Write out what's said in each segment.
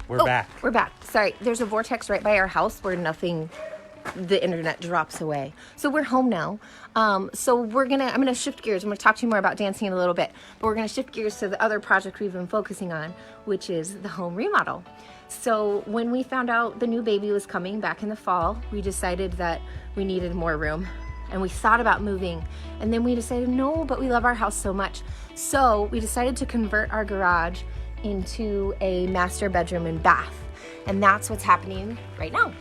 We're back. We're back. Sorry, there's a vortex right by our house where the internet drops away. So we're home now. I'm gonna shift gears. I'm gonna talk to you more about dancing in a little bit, but we're gonna shift gears to the other project we've been focusing on, which is the home remodel. So when we found out the new baby was coming back in the fall, we decided that we needed more room. And we thought about moving, and then we decided no, but we love our house so much. So we decided to convert our garage into a master bedroom and bath. And that's what's happening right now.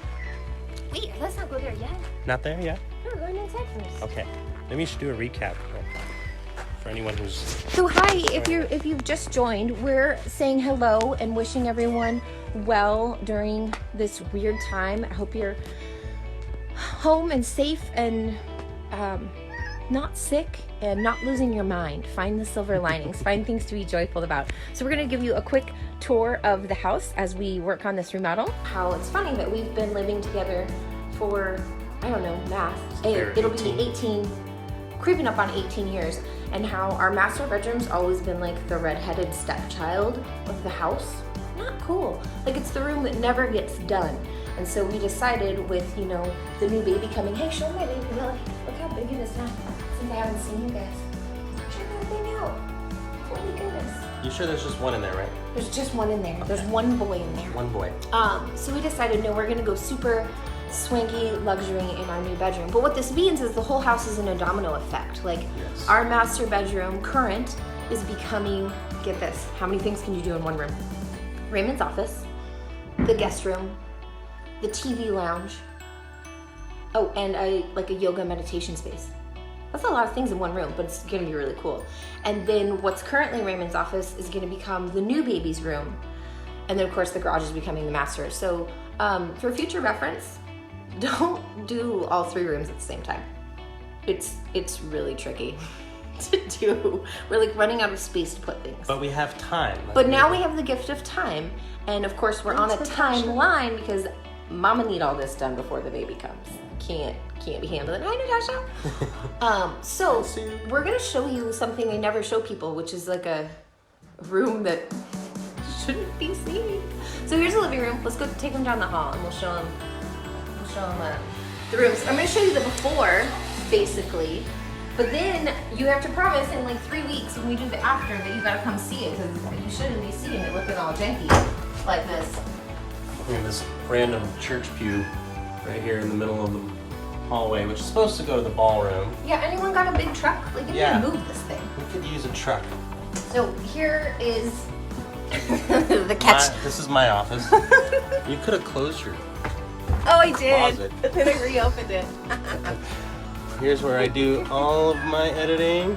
Wait, let's not go there yet. Not there yet? No, we're going inside first. Okay. Maybe you should do a recap for anyone who's... So hi, if you've just joined, we're saying hello and wishing everyone well during this weird time. I hope you're home and safe and not sick and not losing your mind. Find the silver linings, find things to be joyful about. So we're gonna give you a quick tour of the house as we work on this remodel. How it's funny that we've been living together for, I don't know, math. It'll be 18, creeping up on 18 years, and how our master bedroom's always been like the redheaded stepchild of the house. Not cool. Like it's the room that never gets done. And so we decided with, the new baby coming, hey, show my baby belly. Look how big it is now. Since I haven't seen you guys. Check that thing out. Holy goodness. You sure there's just one in there, right? There's just one in there. Okay. There's one boy in there. One boy. So we decided, no, we're gonna go super swanky luxury in our new bedroom. But what this means is the whole house is in a domino effect. Like our master bedroom current is becoming, get this, how many things can you do in one room? Raymond's office, the guest room, the TV lounge, and a yoga meditation space. That's a lot of things in one room, but it's gonna be really cool. And then what's currently Raymond's office is gonna become the new baby's room. And then of course the garage is becoming the master. So for future reference, don't do all three rooms at the same time. It's really tricky to do. We're like running out of space to put things. But we have time. But now we have the gift of time. And of course we're on a timeline because Mama need all this done before the baby comes. Can't be handling. Hi, Natasha. So we're gonna show you something I never show people, which is like a room that shouldn't be seen. So here's the living room. Let's go take them down the hall and we'll show them the rooms. I'm gonna show you the before, basically. But then you have to promise in like 3 weeks when we do the after that you gotta come see it because you shouldn't be seeing it looking all janky like this. In this random church pew right here in the middle of the hallway, which is supposed to go to the ballroom. Yeah, anyone got a big truck? Like, you need to move this thing. We could use a truck. So here is the catch. This is my office. You could have closed your I did. closet. But then I reopened it. Here's where I do all of my editing.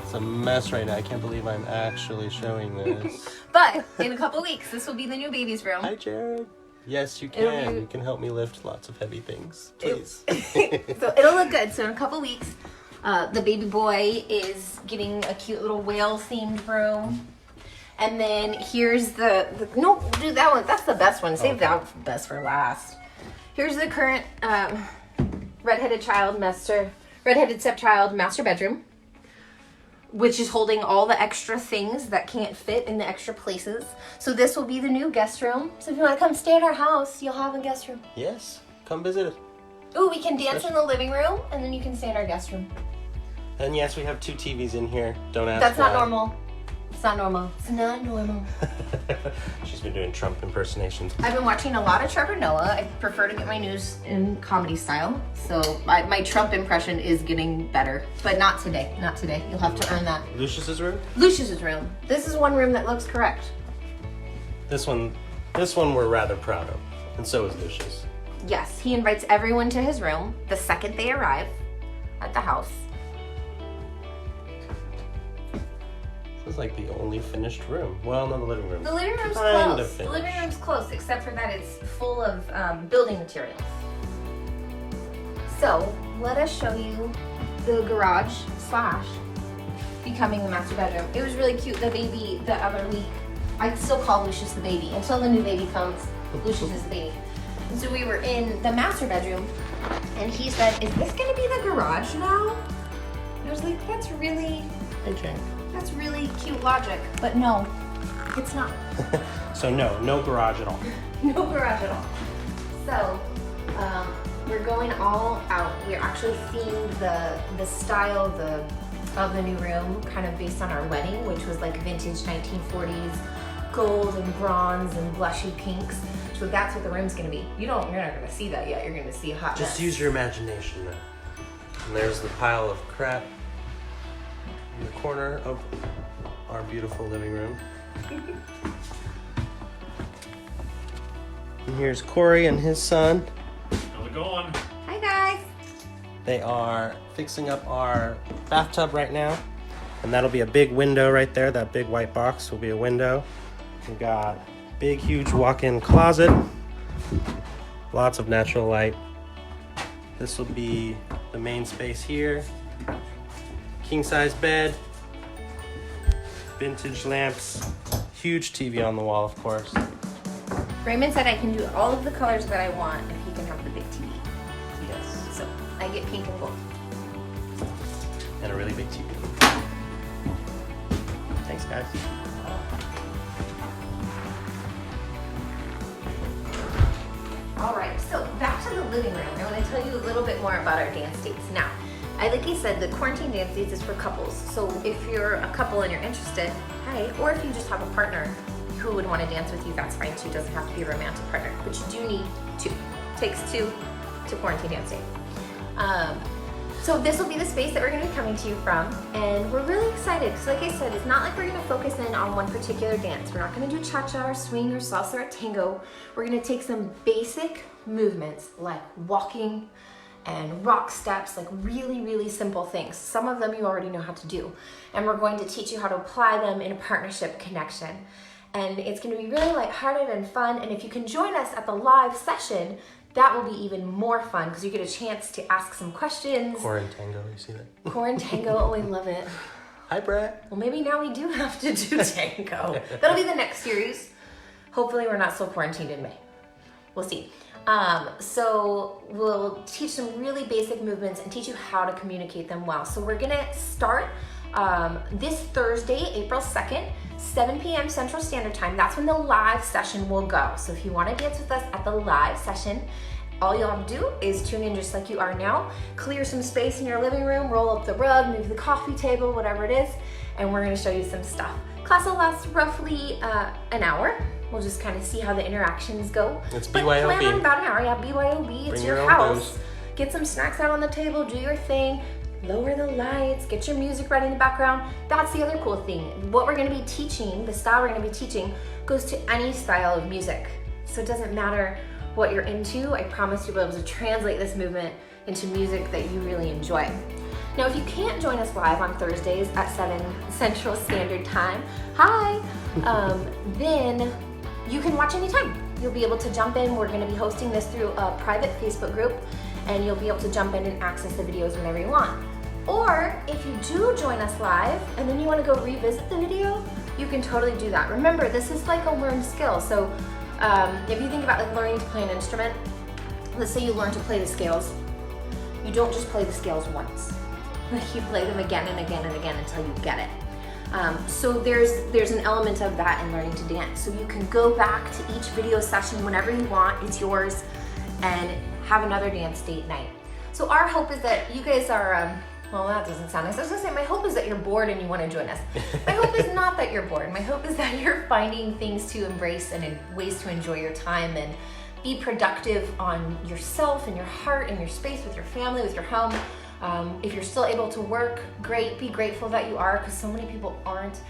It's a mess right now. I can't believe I'm actually showing this. But in a couple weeks, this will be the new baby's room. Hi, Jared. Yes, you can. You can help me lift lots of heavy things, please. So it'll look good. So in a couple weeks, the baby boy is getting a cute little whale-themed room. And then here's no, do that one. That's the best one. Save that best for last. Here's the current redheaded stepchild master bedroom, which is holding all the extra things that can't fit in the extra places. So this will be the new guest room. So if you want to come stay at our house, you'll have a guest room. Yes, come visit it. Ooh, we can dance in the living room, and then you can stay in our guest room. And yes, we have 2 TVs in here. Don't ask That's why. not normal. It's not normal. It's not normal. She's been doing Trump impersonations. I've been watching a lot of Trevor Noah. I prefer to get my news in comedy style. So my Trump impression is getting better. But not today. Not today. You'll have to earn that. Lucius's room? Lucius's room. This is one room that looks correct. This one we're rather proud of. And so is Lucius. Yes, he invites everyone to his room the second they arrive at the house. This is like the only finished room. Well, not the living room. The living room's Kind of close. The finished. living room's close, except for that it's full of building materials. So, let us show you the garage / becoming the master bedroom. It was really cute. The baby, the other week, I still call Lucius the baby. Until the new baby comes, Lucius is the baby. And so we were in the master bedroom, and he said, is this gonna be the garage now? And I was like, that's really cute logic. But no, It's not. So no garage at all. No garage at all. So, we're going all out. We're actually themed the style of the new room kind of based on our wedding, which was like vintage 1940s gold and bronze and blushy pinks. So that's what the room's gonna be. You're not gonna see that yet. You're gonna see a hot Just mess. use your imagination now. And there's the pile of crap in the corner of our beautiful living room. And here's Corey and his son. How's it going? Hi guys. They are fixing up our bathtub right now. And that'll be a big window right there. That big white box will be a window. We've got big, huge walk-in closet. Lots of natural light. This will be the main space here. King-size bed. Vintage lamps. Huge TV on the wall, of course. Raymond said I can do all of the colors that I want if he can have the big TV. Yes. So I get pink and gold. And a really big TV. Thanks, guys. All right, so back to the living room. I want to tell you a little bit more about our dance dates. Now, like I said, the quarantine dance dates is for couples. So if you're a couple and you're interested, hi, or if you just have a partner who would want to dance with you, that's fine too. Doesn't have to be a romantic partner, but you do need two. Takes two to quarantine dance date. So this will be the space that we're going to be coming to you from, and we're really excited because, like I said, it's not like we're going to focus in on one particular dance. We're not going to do cha-cha or swing or salsa or tango. We're going to take some basic movements like walking and rock steps, like really, really simple things. Some of them you already know how to do, and we're going to teach you how to apply them in a partnership connection. And it's going to be really lighthearted and fun, and if you can join us at the live session, that will be even more fun because you get a chance to ask some questions. Quarantango, you see that? Quarantango, oh, I love it. Hi, Brett. Well, maybe now we do have to do tango. That'll be the next series. Hopefully we're not still quarantined in May. We'll see. So we'll teach some really basic movements and teach you how to communicate them well. So we're gonna start this Thursday, April 2nd, 7 p.m. Central Standard Time. That's when the live session will go. So if you want to dance with us at the live session, all you'll have to do is tune in just like you are now, clear some space in your living room, roll up the rug, move the coffee table, whatever it is, and we're going to show you some stuff. Class will last roughly an hour. We'll just kind of see how the interactions go. It's But BYOB. plan on about an hour. Yeah, BYOB. It's Bring your your own house. booze. Get some snacks out on the table, do your thing. Lower the lights, get your music right in the background. That's the other cool thing. What we're gonna be teaching, the style we're gonna be teaching, goes to any style of music. So it doesn't matter what you're into, I promise you'll be able to translate this movement into music that you really enjoy. Now, if you can't join us live on Thursdays at 7 Central Standard Time, hi, then you can watch anytime. You'll be able to jump in. We're gonna be hosting this through a private Facebook group, and you'll be able to jump in and access the videos whenever you want. Or if you do join us live and then you want to go revisit the video, you can totally do that. Remember, this is like a learned skill. So if you think about like learning to play an instrument, let's say you learn to play the scales, you don't just play the scales once. You play them again and again and again until you get it. So there's an element of that in learning to dance. So you can go back to each video session whenever you want, it's yours, and have another dance date night. So our hope is that you guys are, well, that doesn't sound nice. I was gonna say, my hope is that you're bored and you wanna join us. My hope is not that you're bored. My hope is that you're finding things to embrace and ways to enjoy your time and be productive on yourself and your heart and your space with your family, with your home. If you're still able to work, great, be grateful that you are, because so many people aren't.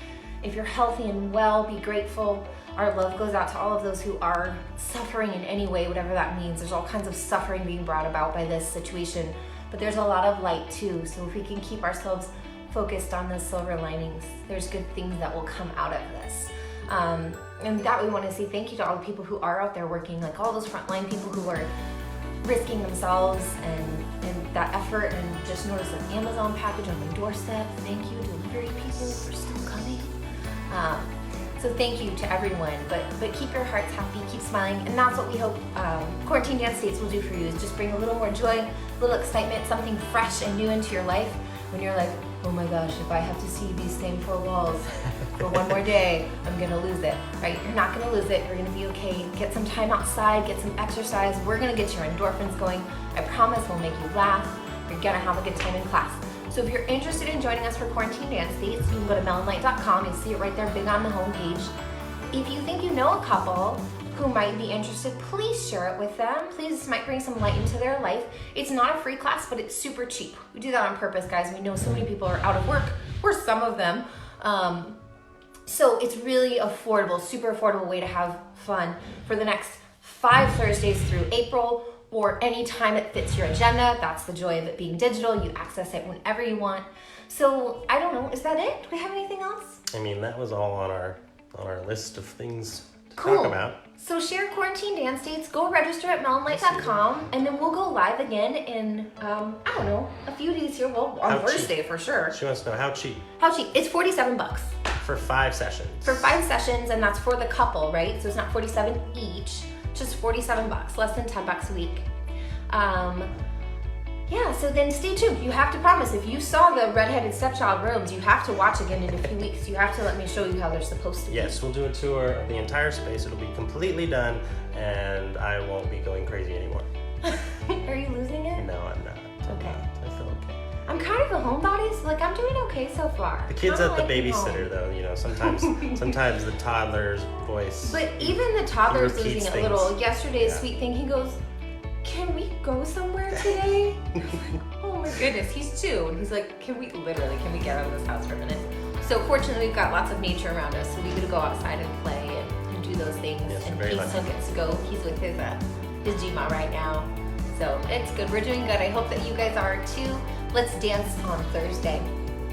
If you're healthy and well, be grateful. Our love goes out to all of those who are suffering in any way, whatever that means. There's all kinds of suffering being brought about by this situation, but there's a lot of light too. So if we can keep ourselves focused on the silver linings, there's good things that will come out of this. And that we want to say thank you to all the people who are out there working, like all those frontline people who are risking themselves and that effort, and just noticed an Amazon package on my doorstep. Thank you, delivery people, for still coming. So thank you to everyone, but keep your hearts happy, keep smiling, and that's what we hope Quarantine Dance Dates will do for you, is just bring a little more joy, a little excitement, something fresh and new into your life when you're like, oh my gosh, if I have to see these same four walls for one more day, I'm gonna lose it, right? You're not gonna lose it. You're gonna be okay. Get some time outside, get some exercise. We're gonna get your endorphins going. I promise we'll make you laugh. You're gonna have a good time in class. So if you're interested in joining us for quarantine dance dates, you can go to melonlight.com. You'll see it right there big on the homepage. If you think you know a couple who might be interested, please share it with them. Please, this might bring some light into their life. It's not a free class, but it's super cheap. We do that on purpose, guys. We know so many people are out of work, or some of them. So it's really affordable, super affordable way to have fun for the next 5 Thursdays through April, or any time it fits your agenda. That's the joy of it being digital. You access it whenever you want. So I don't know, is that it? Do we have anything else? I mean, that was all on our list of things to Cool. talk about. So share quarantine dance dates, go register at melonlight.com, and then we'll go live again in, I don't know, a few days here. Well, on How Thursday cheap? for sure. She wants to know how cheap How cheap? It's $47 for 5 sessions. for 5 sessions, and that's for the couple, right? So it's not 47 each, just $47, less than $10 a week. Yeah, so then stay tuned. You have to promise, if you saw the redheaded stepchild rooms, you have to watch again in a few weeks. You have to let me show you how they're supposed to be. Yes, we'll do a tour of the entire space. It'll be completely done, and I won't be going crazy anymore. Are you losing it? No, I'm not. Okay. I feel okay. I'm kind of a homebody, so like I'm doing okay so far. The kid's Kinda at the like babysitter, home. though. You know, sometimes the toddler's voice. But even the toddler's He repeats losing it a little. things. Yesterday's Yeah. sweet thing, he goes, "Can we go somewhere today?" Oh my goodness, he's 2, and he's like, can we get out of this house for a minute? So fortunately, we've got lots of nature around us, so we get to go outside and play and do those things. Yes, and we're very he lucky. still gets to go. He's with his Gma right now, so it's good. We're doing good. I hope that you guys are too. Let's dance on Thursday.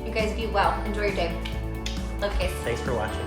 You guys be well. Enjoy your day. Love you guys. Thanks for watching.